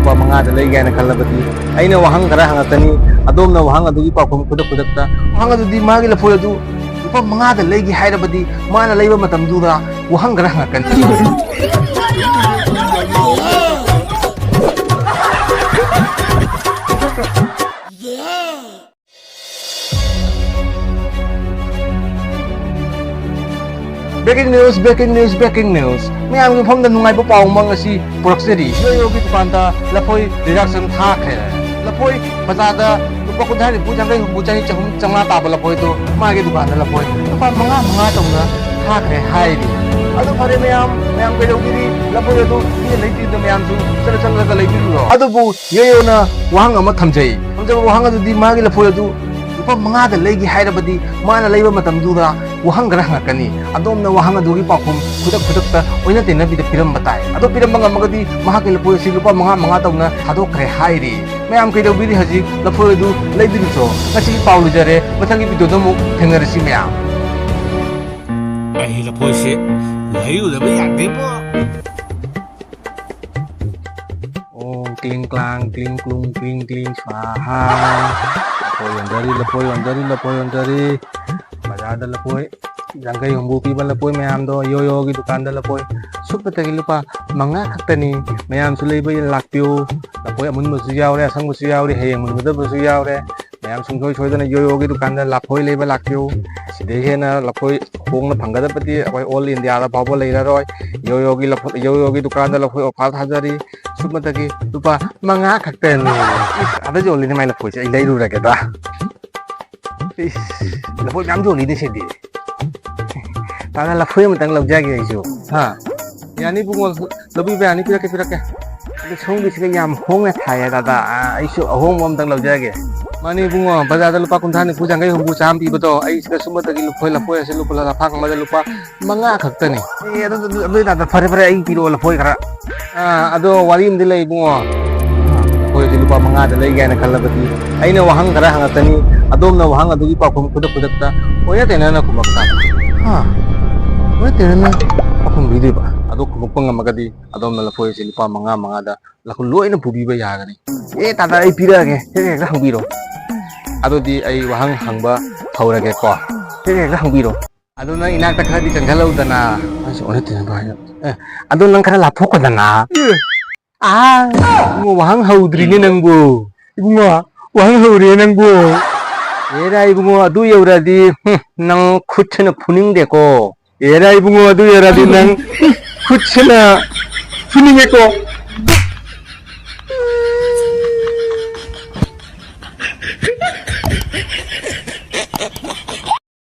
lupa mangada lay gaya na kalabati ay na wahang kara hangatani adom na wahang adugi pakum kudak wahang adudi magi Lafoi adu lupa mangada lay gi hairabadi mana layba matamdura wahang kara hangatani Breaking news. Mayam yung pamda nungay po pa umang si Puraksiri. Yogi tukanda Lafoi reaction thakhe. Lafoi bazada lupa ko dhari pujang kay hubuchay changna taba Lafoi to magi tukanda Lafoi. Lupa mga tongna thakhe hairi. Ado pare mayam kay yogi Lafoi to ni leiti do mayam su chara ka leiti ro. Ado bu yoyo na wahang ama thamjai. Thamjai wahang adu di magi Lafoi adu lupa mga da legi hairabadi mana layba matamdura wahang gara ngakani adom na wahang adugi pakum kudak ta oina tena bida piram batai ado piram banga magadi mahaki Lafoi si lupa mga tawna hado kre hairi mayam kay dawbidi haji Lafoi adu laibiru so ngasi paulu jare mathangi bido do mu thengarisi mayam ai Lafoi se layu da ba yak de bo om kling klang kling klung kling swaha Lafoi ondari Bazada Lafoi jangkai humbu piba Lafoi mayam do yoyo gi dukanda Lafoi supata gi lupa manga khaktani mayam sulai bai lakpio Lafoi amun musu yaure asang musu yaure heyang mun muda musu yaure mayam sungkhoi choidana yoyo gi dukanda Lafoi leiba lakpio sidai hena Lafoi hongna phangada pati akoi all India da babo leira roi yoyo gi dukanda Lafoi ofal thajari supata gi lupa manga khaktani ada joli ni mai Lafoi se ilai ru ra ke da Lafoi mayam joli ni se di Tana Lafoi matang laujagi isu ha yani bungo lobi ba ani pirake ade songi sike yam honga thaya dada isu ahong mom tang laujagi mani bungo bazada lupa kunthani pujang kai humbu cham pi bato ai sika sumata gi Lafoi ase lupa la phang ma lupa manga khaktani ado dada fare ai piro Lafoi khara ado warim dilai bungo Lafoi di lupa manga da lay gaya na kalabati ay na wahang kara hangatani adom na wahang adugi pakum kudak ta oya tena na kumakta oya tena na pakum bidi ba ado kumukpang magadi adom na Lafoi si lupa manga da lakun loy na pubi ba yagani tata ay pira ke ka hangbiro ado di ay wahang hangba thawra ke ko ka hangbiro ado na inakta khara di changhalaw dana ay oya tena ba ado nang kara lapok ko dana Ibungo wahang haudri ni nangbo. Ibungo wahang haudri nangbo. Era ibungo adu yaura di nang kuchena puning deko. Era ibungo adu yaura di nang kuchena puning deko.